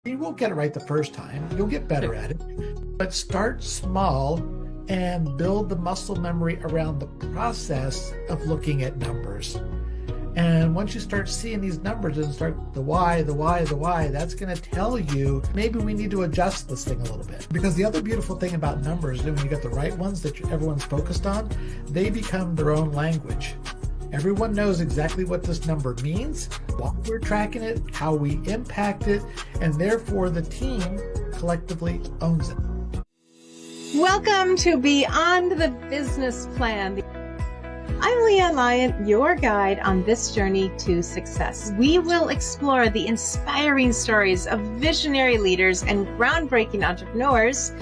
You won't get it right the first time. You'll get better at it. But start small and build the muscle memory around the process of looking at numbers. And once you start seeing these numbers and start the why, that's going to tell you maybe we need to adjust this thing a little bit. Because the other beautiful thing about numbers is when you get the right ones that everyone's focused on, they become their own language. Everyone knows exactly what this number means, why we're tracking it, how we impact it, and therefore the team collectively owns it. Welcome to Beyond the Business Plan. I'm Leanne Lyon, your guide on this journey to success. We will explore the inspiring stories of visionary leaders and groundbreaking entrepreneurs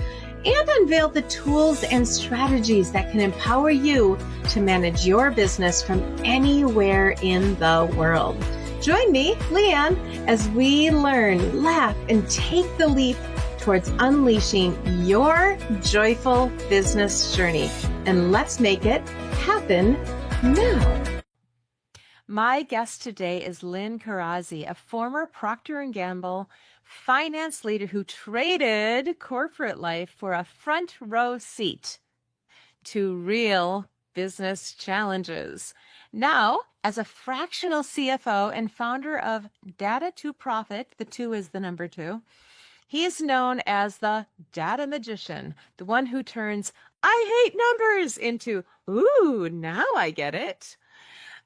and unveil the tools and strategies that can empower you to manage your business from anywhere in the world. Join me, Leanne, as we learn, laugh, and take the leap towards unleashing your joyful business journey. And let's make it happen now. My guest today is Lynn Corazzi, a former Procter & Gamble finance leader who traded corporate life for a front row seat to real business challenges. Now, as a fractional CFO and founder of Data to Profit, the 2 is the number 2, he is known as the data magician, the one who turns "I hate numbers" into "Ooh, now I get it."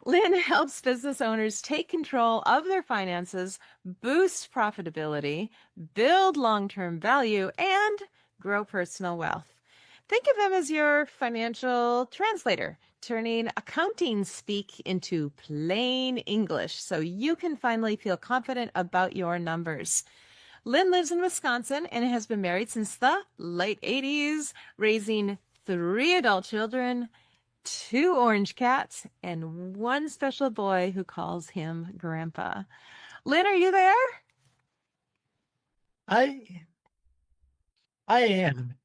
Lynn helps business owners take control of their finances, boost profitability, build long-term value, and grow personal wealth. Think of him as your financial translator, turning accounting speak into plain English so you can finally feel confident about your numbers. Lynn lives in Wisconsin and has been married since the late 80s, raising 3 adult children, 2 orange cats, and 1 special boy who calls him Grandpa. Lynn, are you there? I am.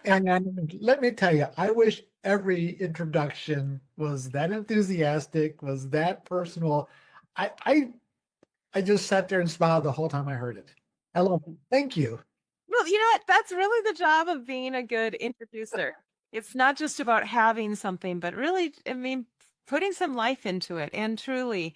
And let me tell you, I wish every introduction was that enthusiastic, was that personal. I just sat there and smiled the whole time I heard it. Hello, thank you. Well, you know what? That's really the job of being a good introducer. It's not just about having something, but really, putting some life into it. And truly,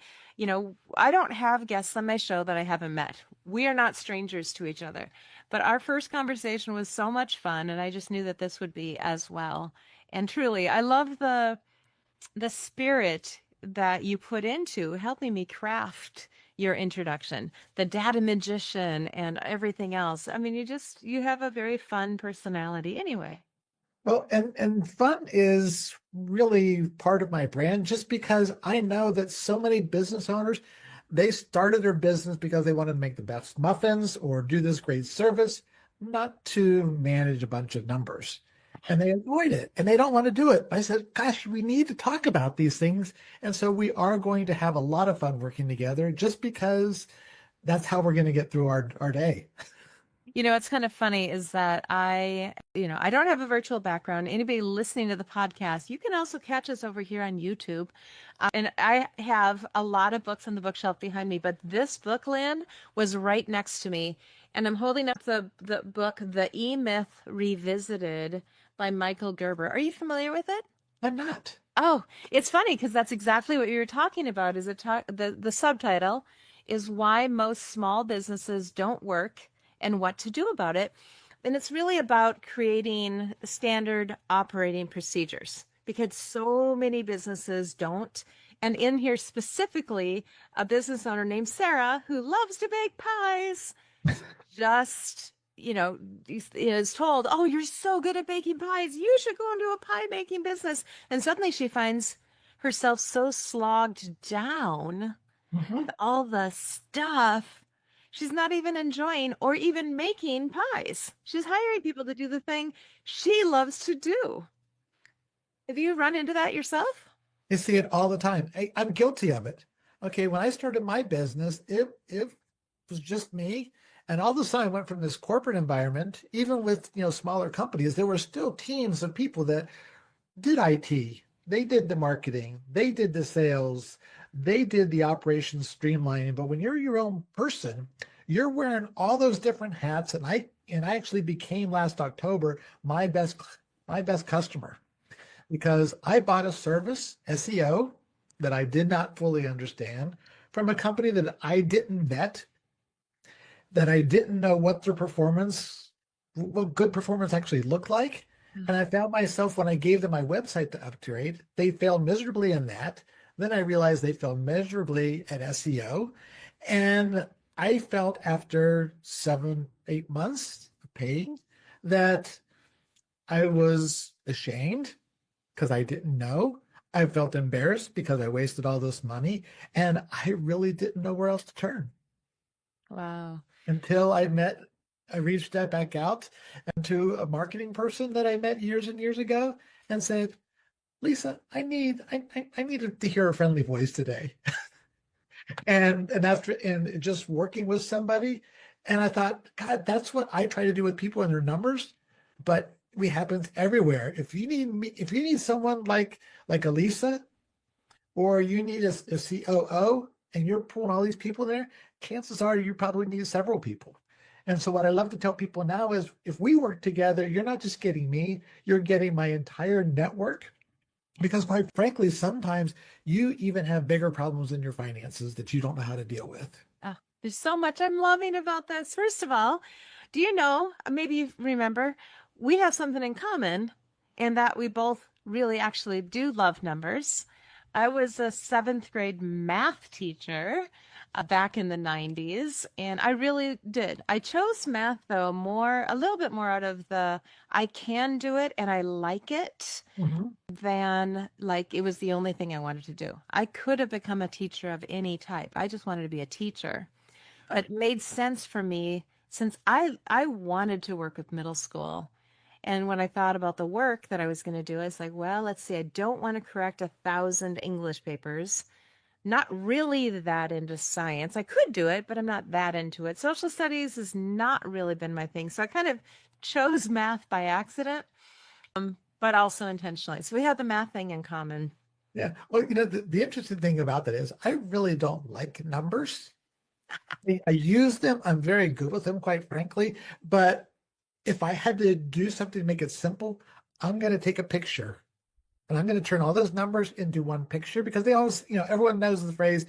I don't have guests on my show that I haven't met. We are not strangers to each other. But our first conversation was so much fun, and I just knew that this would be as well. And truly, I love the spirit that you put into helping me craft your introduction, the data magician and everything else. You have a very fun personality anyway. Well, and fun is really part of my brand, just because I know that so many business owners, they started their business because they wanted to make the best muffins or do this great service, not to manage a bunch of numbers. And they avoid it and they don't want to do it. I said, gosh, we need to talk about these things. And so we are going to have a lot of fun working together, just because that's how we're going to get through our day. What's kind of funny is that I don't have a virtual background. Anybody listening to the podcast, you can also catch us over here on YouTube. And I have a lot of books on the bookshelf behind me, but this book, Lynn, was right next to me. And I'm holding up the book, The E-Myth Revisited by Michael Gerber. Are you familiar with it? I'm not. Oh, it's funny because that's exactly what you were talking about. The subtitle is Why Most Small Businesses Don't Work and What to Do About It. And it's really about creating standard operating procedures because so many businesses don't. And in here specifically, a business owner named Sarah who loves to bake pies just, is told, "Oh, you're so good at baking pies. You should go into a pie making business." And suddenly she finds herself so slogged down with all the stuff. She's not even enjoying or even making pies. She's hiring people to do the thing she loves to do. Have you run into that yourself? I see it all the time. I'm guilty of it. Okay, when I started my business, it was just me. And all of a sudden I went from this corporate environment, even with smaller companies, there were still teams of people that did IT. They did the marketing, they did the sales, they did the operations streamlining. But when you're your own person, you're wearing all those different hats, and I actually became last October my best customer because I bought a service, SEO, that I did not fully understand from a company that I didn't vet, that I didn't know what good performance actually looked like. And I found myself, when I gave them my website to upgrade, they failed miserably in that. Then I realized they failed miserably at SEO. And I felt after 7, 8 months of paying that I was ashamed because I didn't know. I felt embarrassed because I wasted all this money, and I really didn't know where else to turn Wow. until I reached back out to a marketing person that I met years and years ago and said, Lisa, I needed to hear a friendly voice today. and just working with somebody. And I thought, God, that's what I try to do with people and their numbers. But we happen everywhere. If you need someone like a Lisa, or you need a COO, and you're pulling all these people there, chances are you probably need several people. And so what I love to tell people now is, if we work together, you're not just getting me, you're getting my entire network. Because quite frankly, sometimes you even have bigger problems in your finances that you don't know how to deal with. There's so much I'm loving about this. First of all, do you know, maybe you remember, we have something in common in that we both really actually do love numbers. I was a 7th grade math teacher back in the 90s, and I really did. I chose math, though, a little bit more out of the I can do it and I like it than like it was the only thing I wanted to do. I could have become a teacher of any type. I just wanted to be a teacher. But it made sense for me since I wanted to work with middle school. And when I thought about the work that I was going to do, I was like, well, let's see, I don't want to correct 1,000 English papers. Not really that into science. I could do it, but I'm not that into it. Social studies has not really been my thing. So I kind of chose math by accident, but also intentionally. So we have the math thing in common. Yeah. Well, the interesting thing about that is I really don't like numbers. I use them. I'm very good with them, quite frankly. But if I had to do something to make it simple, I'm going to take a picture and I'm going to turn all those numbers into one picture, because they always, everyone knows the phrase,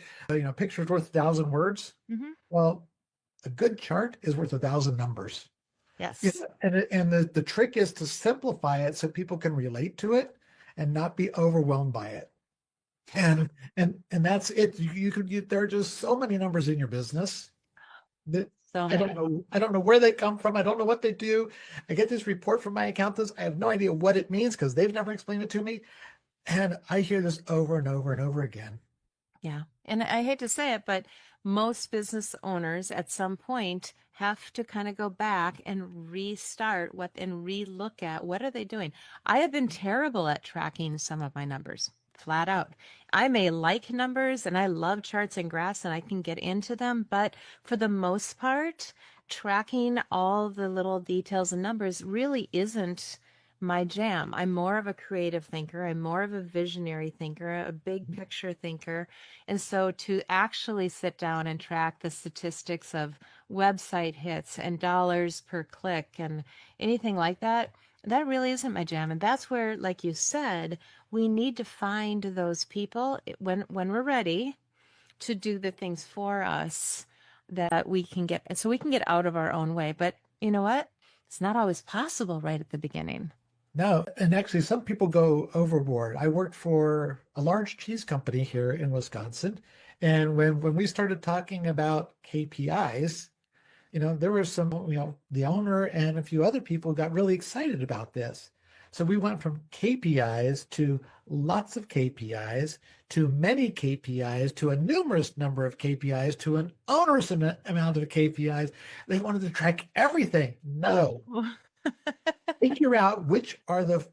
picture's worth 1,000 words. Well, a good chart is worth 1,000 numbers. Yes. And the trick is to simplify it so people can relate to it and not be overwhelmed by it. And that's it. There are just so many numbers in your business that I don't know where they come from. I don't know what they do. I get this report from my accountants. I have no idea what it means because they've never explained it to me. And I hear this over and over and over again. Yeah. And I hate to say it, but most business owners at some point have to kind of go back and restart and relook at what are they doing. I have been terrible at tracking some of my numbers, flat out. I may like numbers and I love charts and graphs and I can get into them, but for the most part, tracking all the little details and numbers really isn't my jam. I'm more of a creative thinker. I'm more of a visionary thinker, a big picture thinker. And so to actually sit down and track the statistics of website hits and dollars per click and anything like that, that really isn't my jam. And that's where, like you said, we need to find those people when we're ready to do the things for us that we can get out of our own way. But you know what? It's not always possible right at the beginning. No, and actually some people go overboard. I worked for a large cheese company here in Wisconsin, and when we started talking about KPIs, there were some, the owner and a few other people got really excited about this. So we went from KPIs to lots of KPIs to many KPIs to a numerous number of KPIs to an onerous amount of KPIs. They wanted to track everything. No. Figure out which are the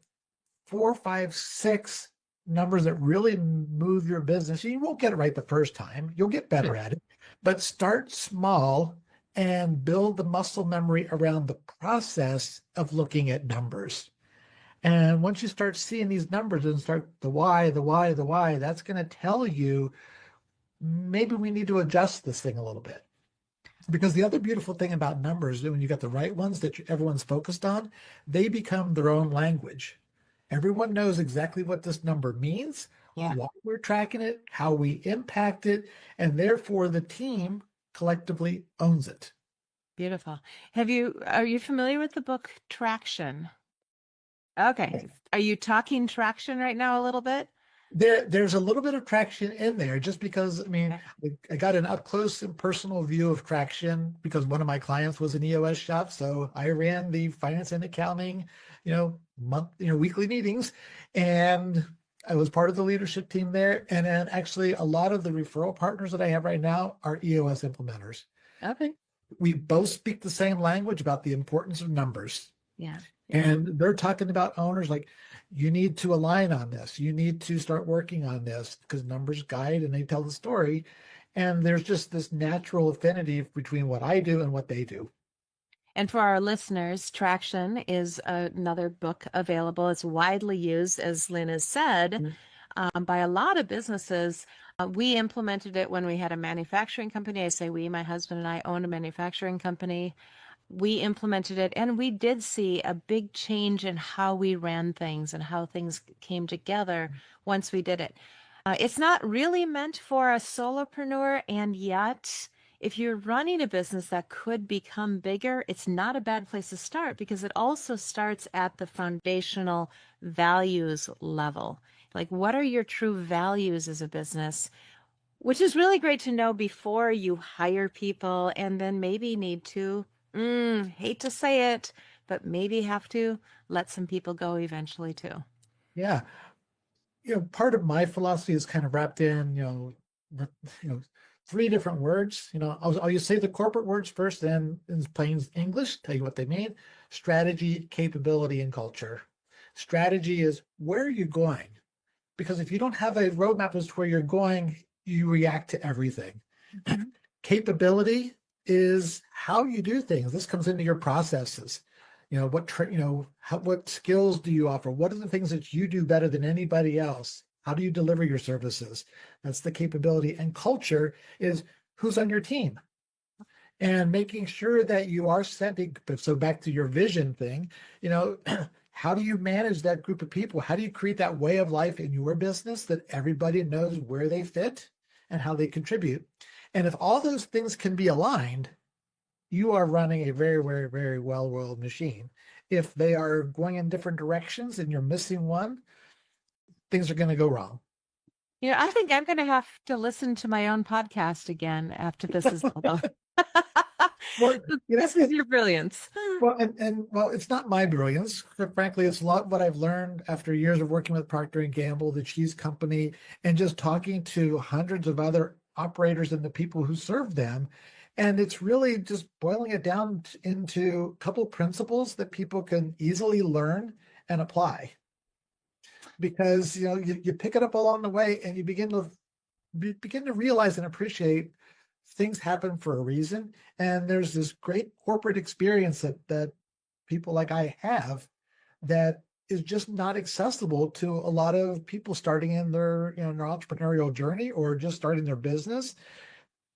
4, 5, 6 numbers that really move your business. You won't get it right the first time. You'll get better at it, but start small and build the muscle memory around the process of looking at numbers. And once you start seeing these numbers and start the why, that's going to tell you maybe we need to adjust this thing a little bit. Because the other beautiful thing about numbers, when you got the right ones that everyone's focused on, they become their own language. Everyone knows exactly what this number means, Yeah. why we're tracking it, how we impact it, and therefore the team collectively owns it. Beautiful. Are you familiar with the book Traction? Okay. Are you talking traction right now a little bit? There's a little bit of traction in there just because, I got an up close and personal view of traction because one of my clients was an EOS shop. So I ran the finance and accounting, weekly meetings, and I was part of the leadership team there. And then actually a lot of the referral partners that I have right now are EOS implementers. Okay. We both speak the same language about the importance of numbers. Yeah. And they're talking about owners like, you need to align on this. You need to start working on this because numbers guide and they tell the story. And there's just this natural affinity between what I do and what they do. And for our listeners, Traction is another book available. It's widely used, as Lynn has said, by a lot of businesses. We implemented it when we had a manufacturing company. I say we, my husband and I owned a manufacturing company. We implemented it and we did see a big change in how we ran things and how things came together once we did it. It's not really meant for a solopreneur, and yet if you're running a business that could become bigger, it's not a bad place to start because it also starts at the foundational values level. Like, what are your true values as a business? Which is really great to know before you hire people and then maybe need to, hate to say it, but maybe have to let some people go eventually too. Yeah. Part of my philosophy is kind of wrapped in, three different words. I'll just say the corporate words first, then in plain English, tell you what they mean: strategy, capability, and culture. Strategy is where are you going? Because if you don't have a roadmap as to where you're going, you react to everything. Capability is how you do things. This comes into your processes. What skills do you offer? What are the things that you do better than anybody else? How do you deliver your services? That's the capability. And culture is who's on your team and making sure that you are setting. So back to your vision thing, how do you manage that group of people? How do you create that way of life in your business that everybody knows where they fit and how they contribute? And if all those things can be aligned, you are running a very, very, very well-oiled machine. If they are going in different directions and you're missing one, things are going to go wrong. I think I'm going to have to listen to my own podcast again after this is all over. Well, this is your brilliance. Well, and it's not my brilliance. Frankly, it's a lot what I've learned after years of working with Procter & Gamble, the cheese company, and just talking to hundreds of other operators and the people who serve them. And it's really just boiling it down into a couple of principles that people can easily learn and apply. Because, you pick it up along the way and you begin to realize and appreciate things happen for a reason. And there's this great corporate experience that people like I have that is just not accessible to a lot of people starting in their entrepreneurial journey or just starting their business,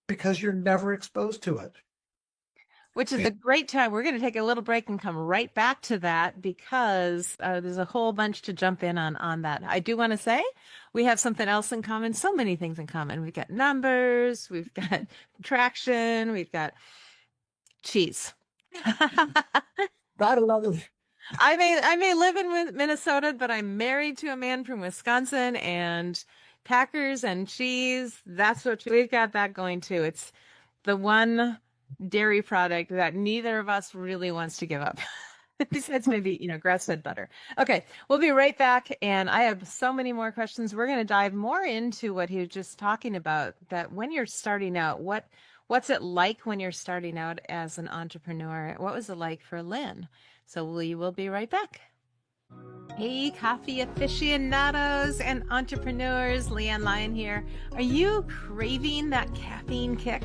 because you're never exposed to it. Which is a great time. We're going to take a little break and come right back to that because there's a whole bunch to jump in on that. I do want to say we have something else in common, so many things in common. We've got numbers, we've got traction, we've got cheese. Gotta love it. I may live in Minnesota, but I'm married to a man from Wisconsin, and Packers and cheese, that's what we've got that going too. It's the one dairy product that neither of us really wants to give up. Besides maybe, grass-fed butter. Okay, we'll be right back. And I have so many more questions. We're going to dive more into what he was just talking about, that when you're starting out, what's it like when you're starting out as an entrepreneur? What was it like for Lynn? So we will be right back. Hey, coffee aficionados and entrepreneurs, Leanne Lyon here. Are you craving that caffeine kick,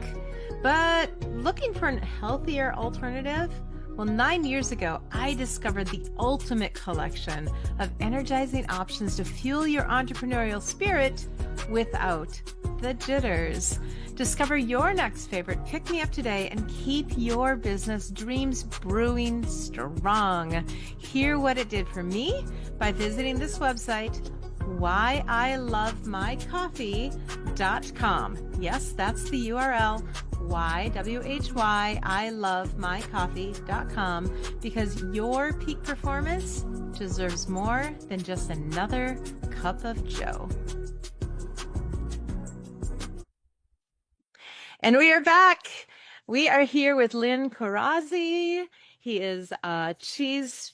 but looking for a healthier alternative? Well, 9 years ago, I discovered the ultimate collection of energizing options to fuel your entrepreneurial spirit without the jitters. Discover your next favorite pick-me-up today and keep your business dreams brewing strong. Hear what it did for me by visiting this website, whyilovemycoffee.com. Yes, that's the URL, whyilovemycoffee.com, because your peak performance deserves more than just another cup of joe. And we are back. We are here with Lynn Corazzi. He is a cheese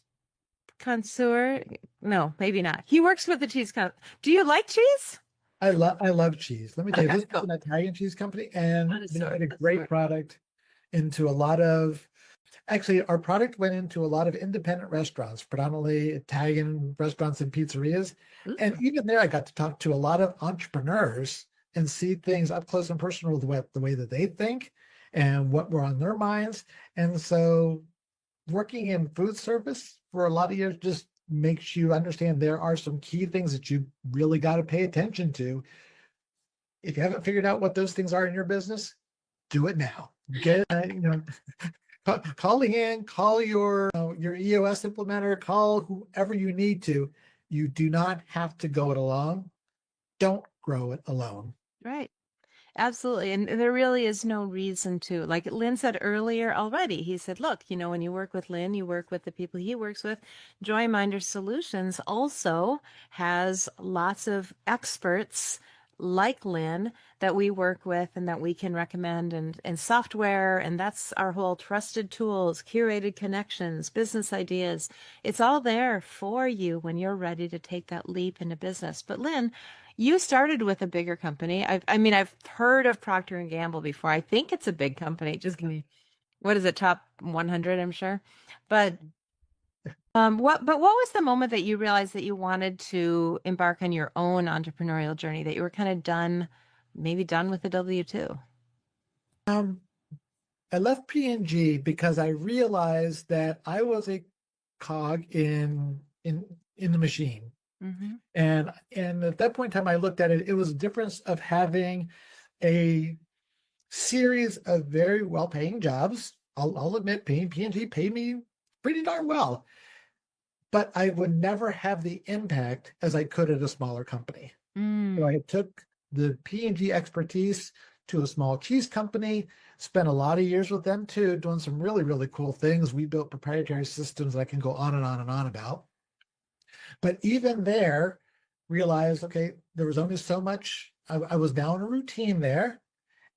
connoisseur. No, maybe not. He works with the cheese company. Do you like cheese? I love cheese. Let me tell you, this is an Italian cheese company, and they made a great product into a lot of, actually, our product went into a lot of independent restaurants, predominantly Italian restaurants and pizzerias. And even there, I got to talk to a lot of entrepreneurs and see things up close and personal, the way that they think and what were on their minds. And so working in food service for a lot of years just makes you understand there are some key things that you really got to pay attention to. If you haven't figured out what those things are in your business, do it now. Get, call Leanne, call your EOS implementer, call whoever you need to. You do not have to go it alone. Don't grow it alone. Right. Absolutely. And there really is no reason to, like Lynn said earlier already, he said, look, when you work with Lynn, you work with the people he works with. Joyminder Solutions also has lots of experts like Lynn that we work with and that we can recommend, and software. And that's our whole trusted tools, curated connections, business ideas. It's all there for you when you're ready to take that leap into business. But Lynn, you started with a bigger company. I've heard of Procter & Gamble before. I think it's a big company. Just give me, what is it, top 100, I'm sure. But what was the moment that you realized that you wanted to embark on your own entrepreneurial journey, that you were kind of done with the W-2? I left P&G because I realized that I was a cog in the machine. Mm-hmm. And at that point in time, I looked at it, it was a difference of having a series of very well-paying jobs. I'll admit, P&G paid me pretty darn well, but I would never have the impact as I could at a smaller company. So I took the P&G expertise to a small cheese company, spent a lot of years with them too, doing some really, really cool things. We built proprietary systems that I can go on and on and on about. But even there, realized, okay, there was only so much. I was now in a routine there.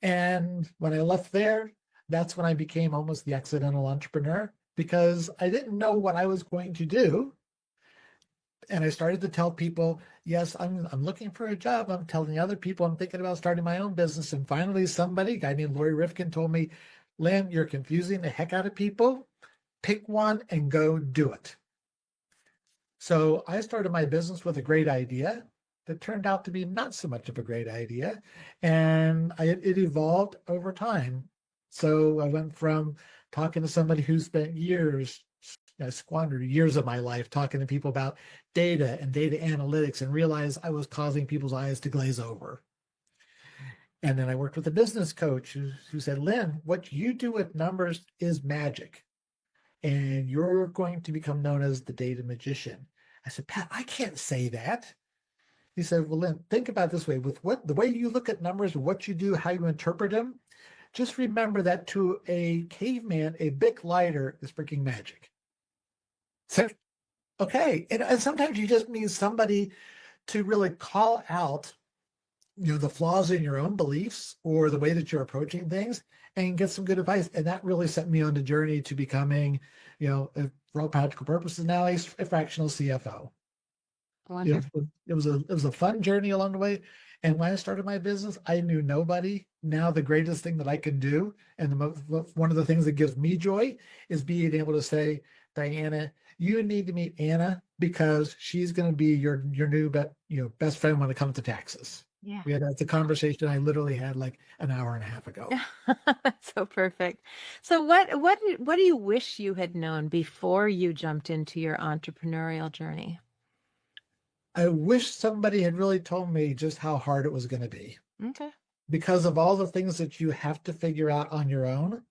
And when I left there, that's when I became almost the accidental entrepreneur, because I didn't know what I was going to do. And I started to tell people, yes, I'm looking for a job. I'm telling other people I'm thinking about starting my own business. And finally, a guy named Lori Rifkin, told me, Lynn, you're confusing the heck out of people. Pick one and go do it. So I started my business with a great idea that turned out to be not so much of a great idea. And it evolved over time. So I went from talking to somebody who spent years, I squandered years of my life talking to people about data and data analytics, and realized I was causing people's eyes to glaze over. And then I worked with a business coach who said, Lynn, what you do with numbers is magic, and you're going to become known as the data magician. I said, Pat, I can't say that. He said, well, Lynn, think about it this way. With the way you look at numbers, what you do, how you interpret them, just remember that to a caveman, a Bic lighter is freaking magic. So, okay. And sometimes you just need somebody to really call out, the flaws in your own beliefs or the way that you're approaching things, and get some good advice. And that really set me on the journey to becoming, for all practical purposes now, a fractional CFO. It was a fun journey along the way. And when I started my business, I knew nobody. Now the greatest thing that I can do, and one of the things that gives me joy, is being able to say, Diana, you need to meet Anna, because she's going to be your new best friend when it comes to taxes. Yeah. That's a conversation I literally had like an hour and a half ago. That's so perfect. So what do you wish you had known before you jumped into your entrepreneurial journey? I wish somebody had really told me just how hard it was going to be. Okay. because of all the things that you have to figure out on your own.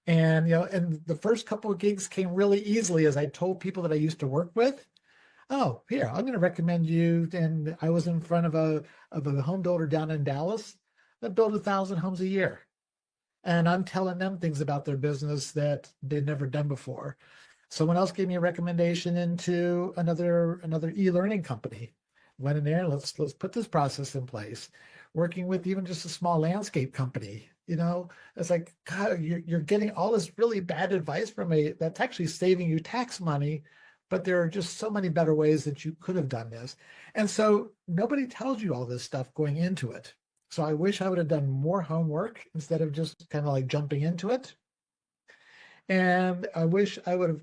And, and the first couple of gigs came really easily as I told people that I used to work with, oh, here, I'm going to recommend you. And I was in front of a home builder down in Dallas that built 1,000 homes a year. And I'm telling them things about their business that they'd never done before. Someone else gave me a recommendation into another e-learning company. Went in there, let's put this process in place. Working with even just a small landscape company, it's like, God, you're getting all this really bad advice from me that's actually saving you tax money, but there are just so many better ways that you could have done this. And so nobody tells you all this stuff going into it. So I wish I would have done more homework instead of just kind of like jumping into it. And I wish I would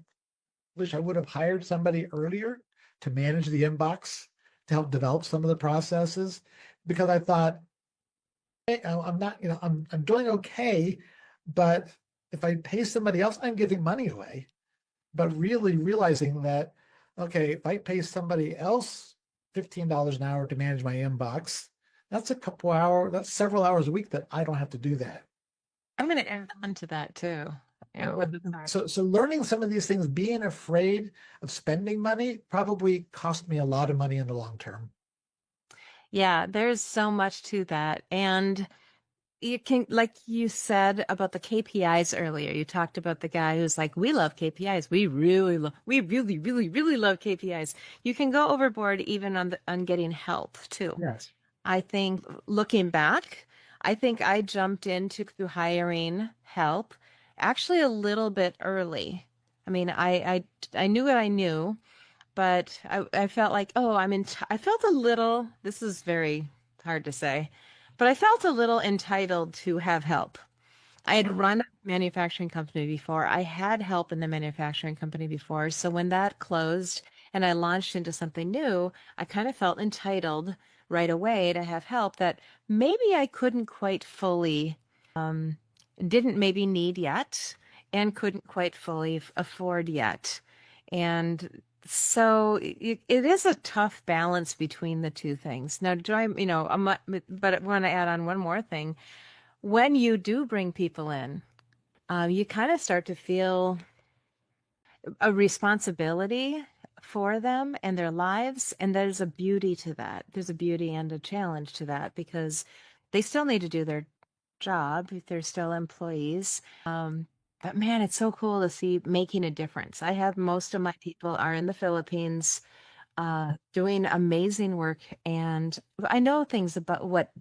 have hired somebody earlier to manage the inbox to help develop some of the processes, because I thought, hey, I'm not, I'm doing okay, but if I pay somebody else, I'm giving money away. But really realizing that, okay, if I pay somebody else $15 an hour to manage my inbox, that's that's several hours a week that I don't have to do that. I'm going to add on to that too. So learning some of these things, being afraid of spending money probably cost me a lot of money in the long term. Yeah, there's so much to that. And you can, like you said about the KPIs earlier, you talked about the guy who's like, we love KPIs. We really, really, really love KPIs. You can go overboard even on getting help too. Yes. I think looking back, I think I jumped into hiring help actually a little bit early. I mean, I knew what I knew, but I felt like, oh, I felt a little, this is very hard to say, but I felt a little entitled to have help. I had run a manufacturing company before. I had help in the manufacturing company before. So when that closed and I launched into something new, I kind of felt entitled right away to have help that maybe I couldn't quite fully, didn't maybe need yet, and couldn't quite fully afford yet. And so it is a tough balance between the two things. Now, but I want to add on one more thing. When you do bring people in, you kind of start to feel a responsibility for them and their lives. And there's a beauty to that. There's a beauty and a challenge to that because they still need to do their job if they're still employees. But man, it's so cool to see making a difference. I have most of my people are in the Philippines, doing amazing work. And I know things about what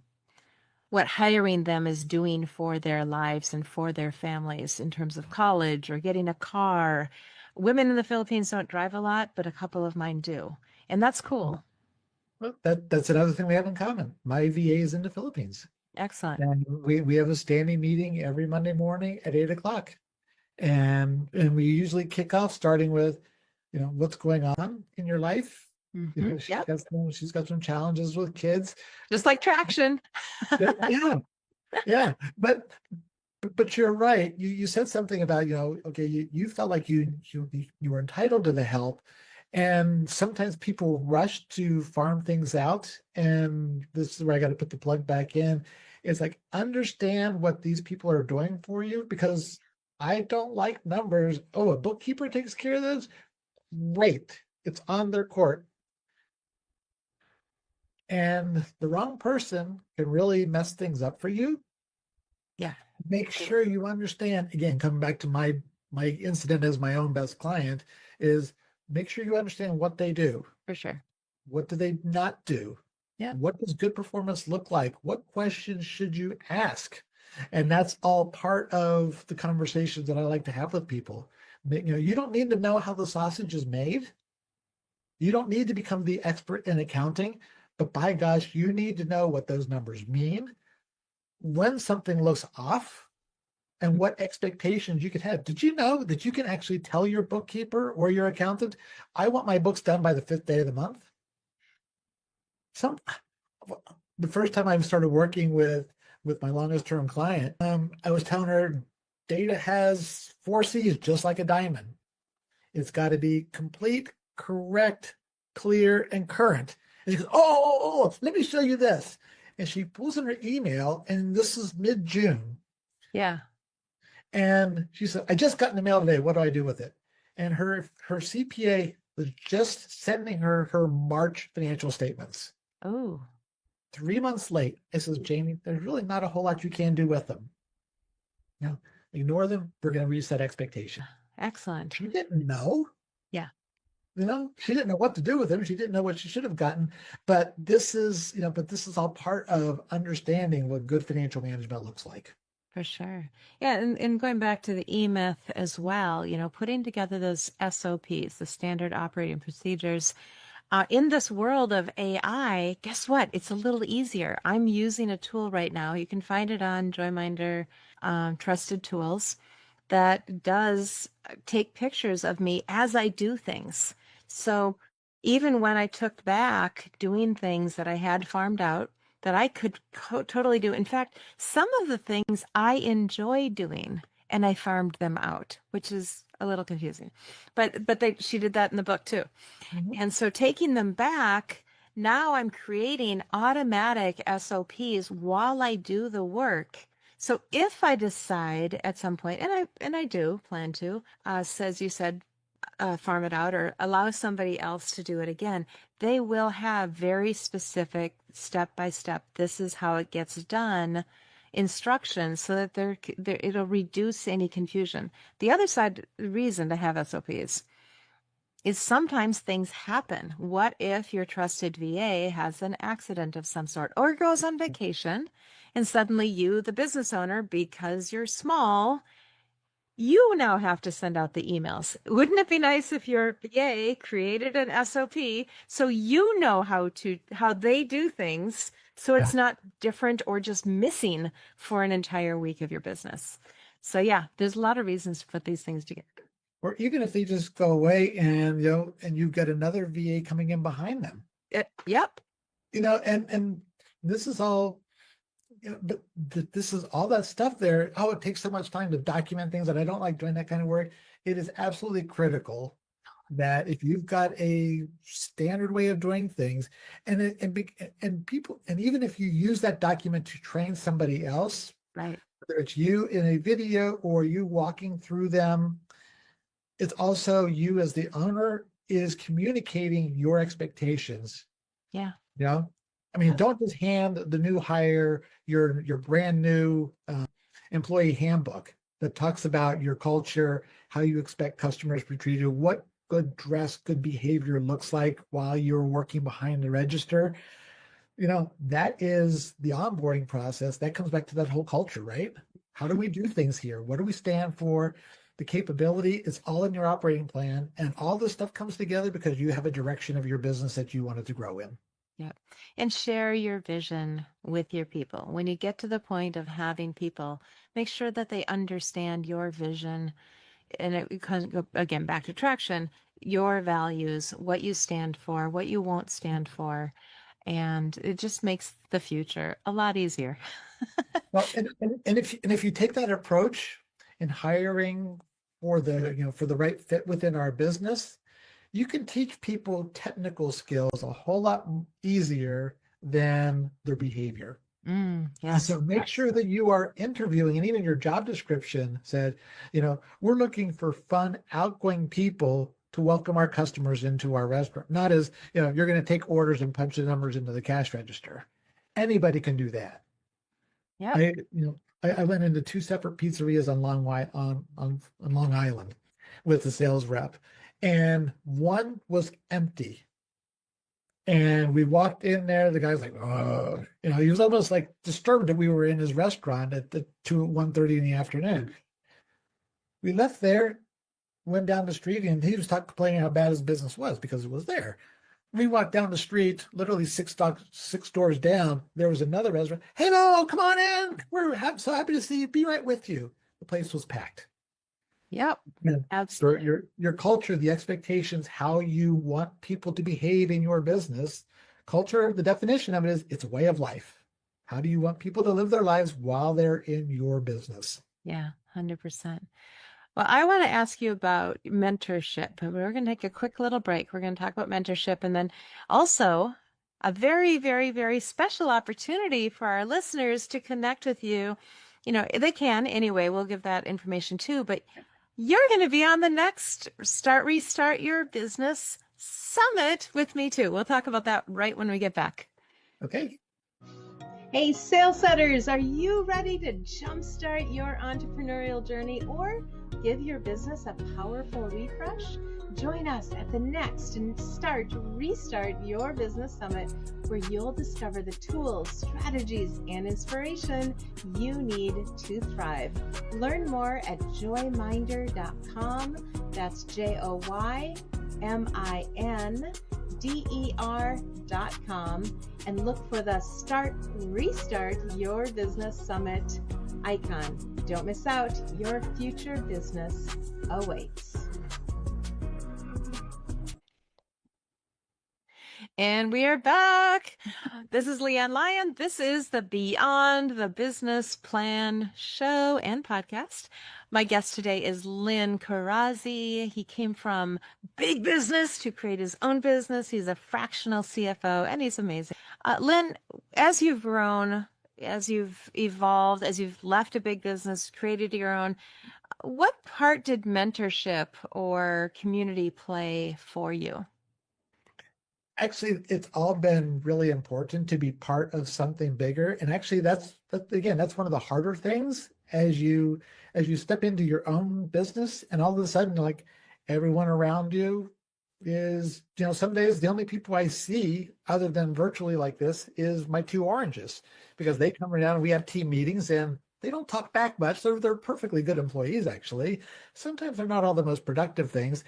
hiring them is doing for their lives and for their families in terms of college or getting a car. Women in the Philippines don't drive a lot, but a couple of mine do. And that's cool. Well, that's another thing we have in common. My VA is in the Philippines. Excellent. And we have a standing meeting every Monday morning at 8 o'clock. And we usually kick off starting with, what's going on in your life. Mm-hmm. She's got some challenges with kids. Just like traction. Yeah. But you're right. You said something about, okay, you felt like you were entitled to the help. And sometimes people rush to farm things out. And this is where I got to put the plug back in. It's like, understand what these people are doing for you, because I don't like numbers. Oh, a bookkeeper takes care of this? Great. It's on their court. And the wrong person can really mess things up for you. Yeah. Make sure you understand, again, coming back to my incident as my own best client, is make sure you understand what they do. For sure. What do they not do? Yeah. What does good performance look like? What questions should you ask? And that's all part of the conversations that I like to have with people. You don't need to know how the sausage is made. You don't need to become the expert in accounting, but by gosh, you need to know what those numbers mean, when something looks off, and what expectations you could have. Did you know that you can actually tell your bookkeeper or your accountant, I want my books done by the 5th day of the month? The first time I started working with my longest term client, I was telling her data has 4 C's, just like a diamond. It's got to be complete, correct, clear, and current. And she goes, oh, let me show you this. And she pulls in her email, and this is mid-June. Yeah. And she said, I just got in the mail today. What do I do with it? And her CPA was just sending her March financial statements. Oh, 3 months late. It says, Jamie, there's really not a whole lot you can do with them. Ignore them. We're going to reset expectation. excellent. She didn't know. Yeah. She didn't know what to do with them. She didn't know what she should have gotten. But this is all part of understanding what good financial management looks like. For sure. Yeah. And going back to the E-Myth as well, putting together those SOPs, the standard operating procedures, in this world of AI, guess what? It's a little easier. I'm using a tool right now. You can find it on Joyminder Trusted Tools that does take pictures of me as I do things. So even when I took back doing things that I had farmed out, that I could totally do. In fact, some of the things I enjoy doing, and I farmed them out, which is a little confusing. But she did that in the book too. Mm-hmm. And so taking them back, now I'm creating automatic SOPs while I do the work. So if I decide at some point, and I do plan to, as you said, farm it out or allow somebody else to do it again, they will have very specific step-by-step, this is how it gets done instructions so that it'll reduce any confusion. The other side reason to have SOPs is sometimes things happen. What if your trusted VA has an accident of some sort or goes on vacation and suddenly you, the business owner, because you're small, you now have to send out the emails. Wouldn't it be nice if your VA created an SOP so you know how they do things, so it's not different or just missing for an entire week of your business? So yeah, there's a lot of reasons to put these things together. Or even if they just go away and you've got another VA coming in behind them. Yep. And this is all. But this is all that stuff there. Oh, it takes so much time to document things, and I don't like doing that kind of work. It is absolutely critical that if you've got a standard way of doing things, and even if you use that document to train somebody else, right, whether it's you in a video or you walking through them, it's also you as the owner is communicating your expectations. Yeah. I mean, don't just hand the new hire your brand new employee handbook that talks about your culture, how you expect customers to be treated, what good dress, good behavior looks like while you're working behind the register. That is the onboarding process. That comes back to that whole culture, right? How do we do things here? What do we stand for? The capability is all in your operating plan, and all this stuff comes together because you have a direction of your business that you wanted to grow in. Yeah. And share your vision with your people. When you get to the point of having people, make sure that they understand your vision. And it comes again back to traction, your values, what you stand for, what you won't stand for. And it just makes the future a lot easier. Well, and if you take that approach in hiring for the right fit within our business, you can teach people technical skills a whole lot easier than their behavior. Yes. So make sure that you are interviewing, and even your job description said, we're looking for fun, outgoing people to welcome our customers into our restaurant. Not as, you're going to take orders and punch the numbers into the cash register. Anybody can do that. Yeah. I went into 2 separate pizzerias on Long Island with the sales rep, and one was empty. And we walked in there. The guy's like, oh, he was almost like disturbed that we were in his restaurant at 1:30 in the afternoon. We left there, went down the street, and he was complaining how bad his business was because it was there. We walked down the street, literally six doors down. There was another restaurant. Hello, come on in. We're so happy to see you. Be right with you. The place was packed. Yep. Absolutely. Your culture, the expectations, how you want people to behave in your business. Culture, the definition of it is it's a way of life. How do you want people to live their lives while they're in your business? Yeah, 100%. Well, I want to ask you about mentorship. We're going to take a quick little break. We're going to talk about mentorship. And then also, a very, very, very special opportunity for our listeners to connect with you. You know, they can anyway. We'll give that information too, but you're going to be on the next Restart Your Business Summit with me too. We'll talk about that right when we get back. Okay. Hey, sales setters, are you ready to jumpstart your entrepreneurial journey or give your business a powerful refresh? Join us at the next Restart Your Business Summit, where you'll discover the tools, strategies, and inspiration you need to thrive. Learn more at joyminder.com. That's JOYMINDER.com, and look for the Restart Your Business Summit icon. Don't miss out. Your future business awaits. And we are back. This is Leanne Lyon. This is the Beyond the Business Plan show and podcast. My guest today is Lynn Corazzi. He came from big business to create his own business. He's a fractional CFO, and he's amazing. Lynn, as you've grown, as you've evolved, as you've left a big business, created your own, what part did mentorship or community play for you? Actually, it's all been really important to be part of something bigger. And actually, that's one of the harder things as you step into your own business, and all of a sudden, like, everyone around you is, some days the only people I see other than virtually like this is my two oranges, because they come around and we have team meetings and they don't talk back much. They're perfectly good employees, actually. Sometimes they're not all the most productive things,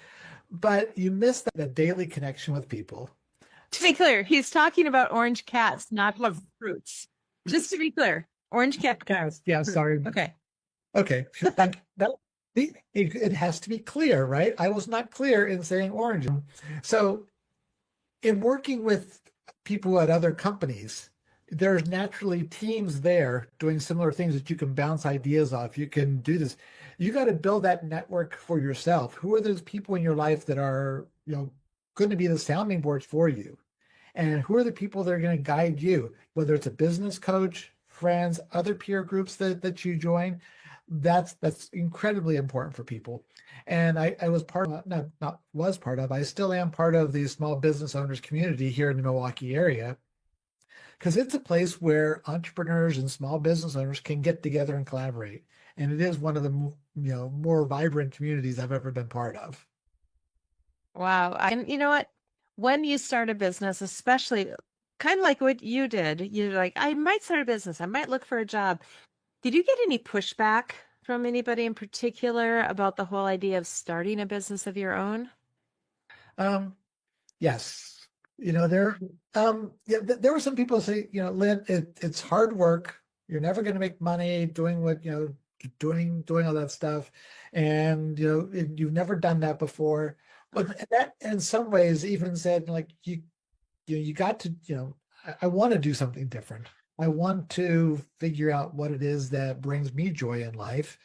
but you miss that daily connection with people. To be clear, he's talking about orange cats, not fruits. Just to be clear, orange cats. Yeah, sorry. Okay. It has to be clear, right? I was not clear in saying orange. So in working with people at other companies, there's naturally teams there doing similar things that you can bounce ideas off. You can do this. You got to build that network for yourself. Who are those people in your life that are, going to be the sounding boards for you? And who are the people that are going to guide you, whether it's a business coach, friends, other peer groups that you join? That's incredibly important for people. And I was I still am part of the small business owners community here in the Milwaukee area, because it's a place where entrepreneurs and small business owners can get together and collaborate. And it is one of the more vibrant communities I've ever been part of. Wow. And you know what? When you start a business, especially kind of like what you did, you're like, I might start a business. I might look for a job. Did you get any pushback from anybody in particular about the whole idea of starting a business of your own? Yes. There were some people say, Lynn, it's hard work. You're never going to make money doing what, doing all that stuff. And, you've never done that before. But that, in some ways, even said, like, you got to, I want to do something different. I want to figure out what it is that brings me joy in life.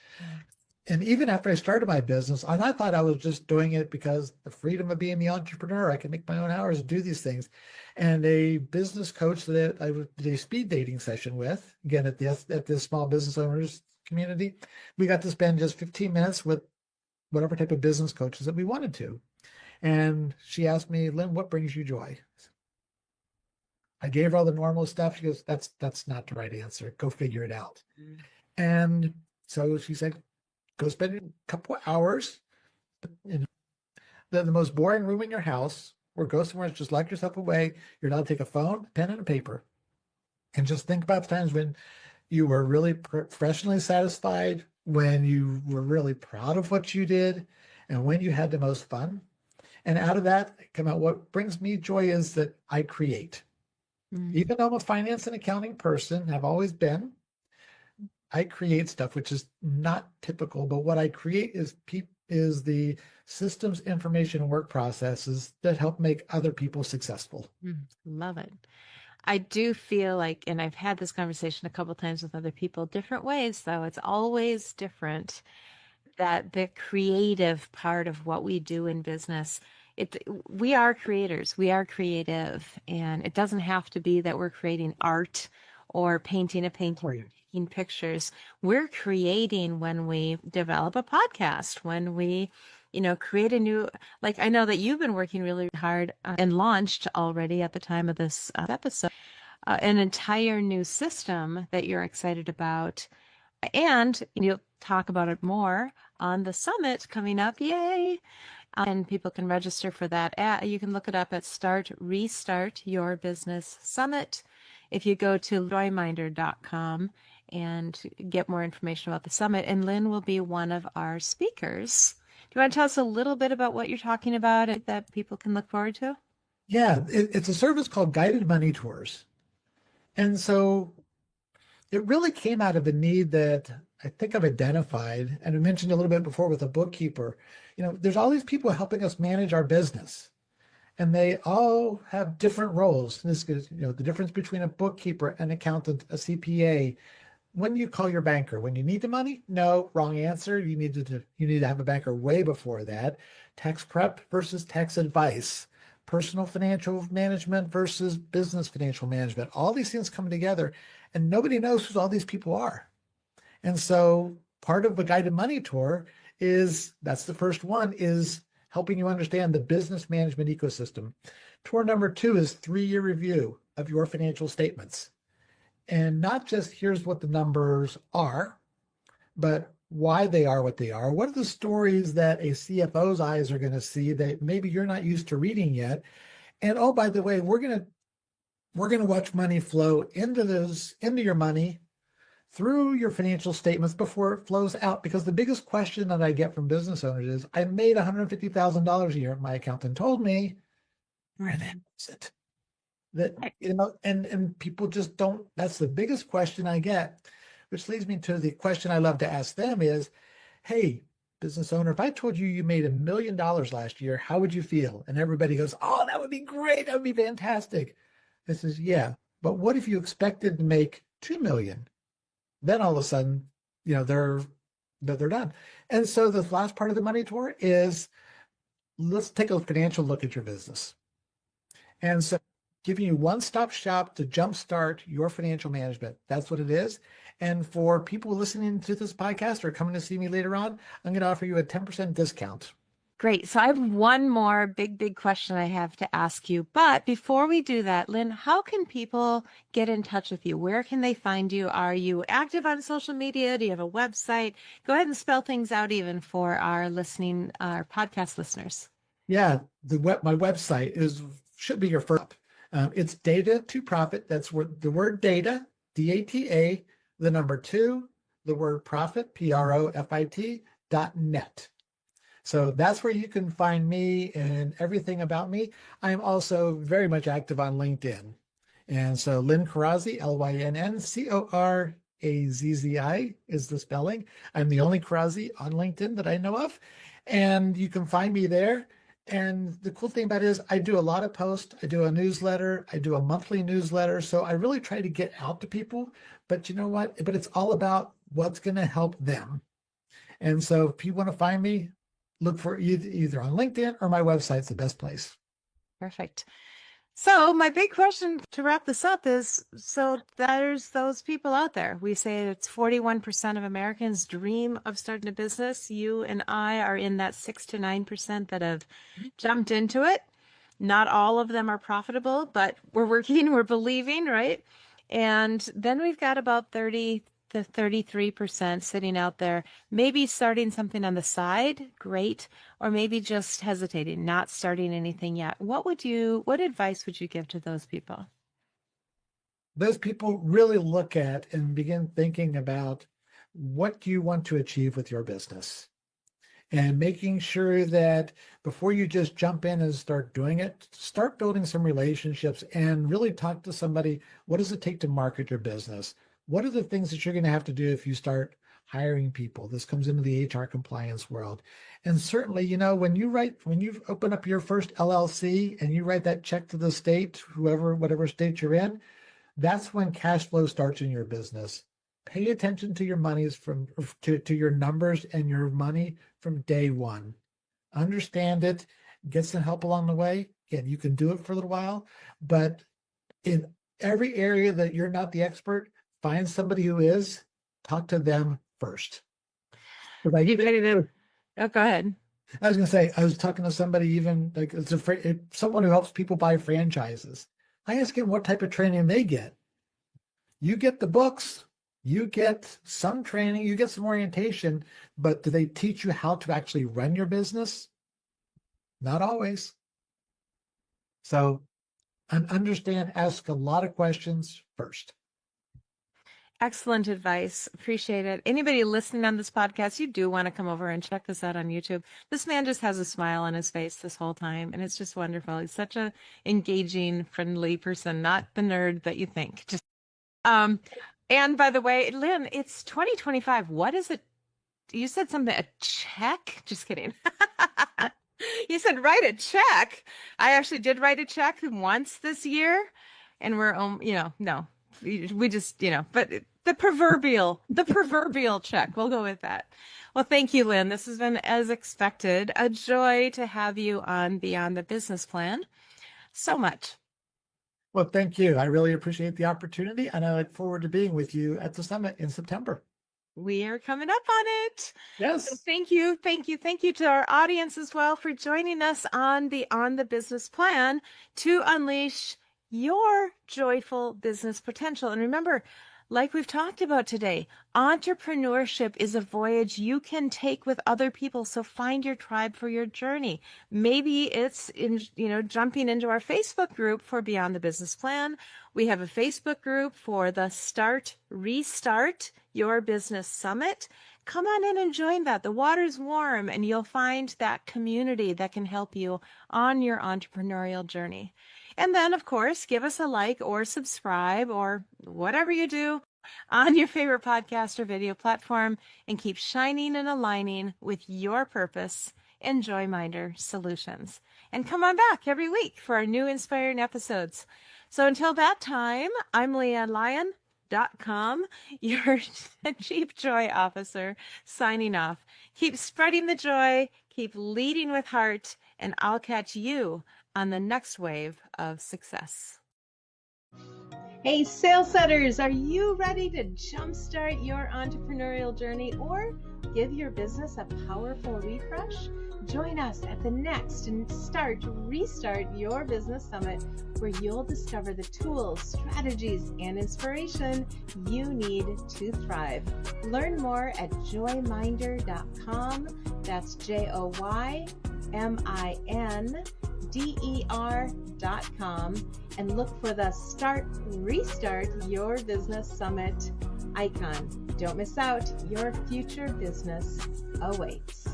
And even after I started my business, and I thought I was just doing it because the freedom of being the entrepreneur, I can make my own hours and do these things. And a business coach that I did a speed dating session with, again, at this small business owners community, we got to spend just 15 minutes with whatever type of business coaches that we wanted to. And she asked me, Lynn, what brings you joy? I gave her all the normal stuff. She goes, that's not the right answer. Go figure it out. And so she said, go spend a couple of hours in the most boring room in your house, or go somewhere and just lock yourself away. You're allowed to take a phone, pen, and a paper, and just think about the times when you were really professionally satisfied, when you were really proud of what you did, and when you had the most fun. And out of that come out, what brings me joy is that I create. Even though I'm a finance and accounting person, have always been, I create stuff, which is not typical, but what I create is the systems, information, and work processes that help make other people successful. Love it. I do feel like, and I've had this conversation a couple times with other people, different ways, though. It's always different. that the creative part of what we do in business. We are creators, we are creative, and it doesn't have to be that we're creating art or painting a painting, Right. taking pictures. We're creating when we develop a podcast, when we, create a new, like I know that you've been working really hard and launched already at the time of this episode, an entire new system that you're excited about. And you'll talk about it more on the summit coming up. Yay! And people can register for that. You can look it up at Restart Your Business Summit. If you go to joyminder.com and get more information about the summit, and Lynn will be one of our speakers. Do you want to tell us a little bit about what you're talking about that people can look forward to? Yeah, it's a service called Guided Money Tours. And so it really came out of a need that I think I've identified, and I mentioned a little bit before with a bookkeeper. There's all these people helping us manage our business, and they all have different roles. And this is, the difference between a bookkeeper, an accountant, a CPA. When do you call your banker? When you need the money? No, wrong answer. You need to have a banker way before that. Tax prep versus tax advice. Personal financial management versus business financial management. All these things come together, and nobody knows who all these people are. And so part of a guided money tour that's the first one, is helping you understand the business management ecosystem. Tour number 2 is 3-year review of your financial statements. And not just here's what the numbers are, but why they are what they are. What are the stories that a CFO's eyes are going to see that maybe you're not used to reading yet? And oh, by the way, we're going to watch money flow into your money through your financial statements before it flows out. Because the biggest question that I get from business owners is, I made $150,000 a year. My accountant told me, where the hell is it? And people just don't. That's the biggest question I get, which leads me to the question I love to ask them is, hey, business owner, if I told you you made $1 million last year, how would you feel? And everybody goes, oh, that would be great. That would be fantastic. This is, yeah. But what if you expected to make 2 million? Then all of a sudden, they're done. And so the last part of the money tour is, let's take a financial look at your business. And so giving you one-stop shop to jumpstart your financial management. That's what it is. And for people listening to this podcast or coming to see me later on, I'm going to offer you a 10% discount. Great. So I have one more big question I have to ask you. But before we do that, Lynn, how can people get in touch with you? Where can they find you? Are you active on social media? Do you have a website? Go ahead and spell things out even for our podcast listeners. Yeah, my website should be your first. It's Data to Profit. That's the word data, DATA, the number 2, the word profit, PROFIT.net. So that's where you can find me and everything about me. I am also very much active on LinkedIn. And so Lynn Corazzi, LYNN, CORAZZI is the spelling. I'm the only Corazzi on LinkedIn that I know of. And you can find me there. And the cool thing about it is I do a lot of posts. I do a newsletter. I do a monthly newsletter. So I really try to get out to people. But you know what? But it's all about what's going to help them. And so if you want to find me, look for either on LinkedIn or my website's the best place. Perfect. So my big question to wrap this up is, so there's those people out there. We say it's 41% of Americans dream of starting a business. You and I are in that 6 to 9% that have jumped into it. Not all of them are profitable, but we're working, we're believing, right? And then we've got about 30 to 33% sitting out there, maybe starting something on the side, great, or maybe just hesitating, not starting anything yet. What advice would you give to those people? Those people really look at and begin thinking about, what do you want to achieve with your business? And making sure that before you just jump in and start doing it, start building some relationships and really talk to somebody. What does it take to market your business? What are the things that you're going to have to do if you start hiring people? This comes into the HR compliance world. And certainly, when you open up your first LLC and you write that check to the state, whatever state you're in, that's when cash flow starts in your business. Pay attention to your monies to your numbers and your money from day one. Understand it, get some help along the way. Again, you can do it for a little while, but in every area that you're not the expert, find somebody who is, talk to them first. Like, You ready to? Oh, go ahead. I was going to say, I was talking to somebody even like someone who helps people buy franchises. I ask him what type of training they get. You get the books, you get some training, you get some orientation, but do they teach you how to actually run your business? Not always. So understand, ask a lot of questions first. Excellent advice. Appreciate it. Anybody listening on this podcast, you do want to come over and check this out on YouTube. This man just has a smile on his face this whole time, and it's just wonderful. He's such a engaging, friendly person, not the nerd that you think. Just and by the way, Lynn, it's 2025. What is it? You said something, a check? Just kidding. You said write a check. I actually did write a check once this year, and we're, no, we just, but the proverbial check. We'll go with that. Well, thank you, Lynn. This has been, as expected, a joy to have you on Beyond the Business Plan. So much. Well, thank you. I really appreciate the opportunity, and I look forward to being with you at the summit in September. We are coming up on it. Yes. So thank you to our audience as well for joining us on the Business Plan to unleash your joyful business potential. And remember, like we've talked about today, entrepreneurship is a voyage you can take with other people. So find your tribe for your journey. Maybe it's jumping into our Facebook group for Beyond the Business Plan. We have a Facebook group for the Restart Your Business Summit. Come on in and join that. The water's warm, and you'll find that community that can help you on your entrepreneurial journey. And then, of course, give us a like or subscribe or whatever you do on your favorite podcast or video platform, and keep shining and aligning with your purpose and Joyminder Solutions. And come on back every week for our new inspiring episodes. So until that time, I'm Leanne Lyon.com, your Chief Joy Officer, signing off. Keep spreading the joy, keep leading with heart, and I'll catch you on the next wave of success. Hey, sales setters, are you ready to jumpstart your entrepreneurial journey or give your business a powerful refresh? Join us at the next Restart Your Business Summit, where you'll discover the tools, strategies, and inspiration you need to thrive. Learn more at joyminder.com. That's JOYMINDER.com, and look for the Restart Your Business Summit icon. Don't miss out. Your future business awaits.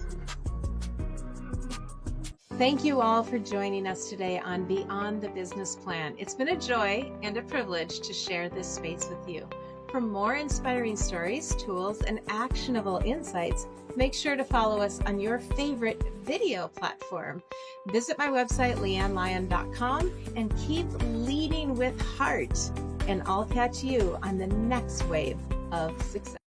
Thank you all for joining us today on Beyond the Business Plan. It's been a joy and a privilege to share this space with you. For more inspiring stories, tools, and actionable insights, make sure to follow us on your favorite video platform. Visit my website, leannelyon.com, and keep leading with heart. And I'll catch you on the next wave of success.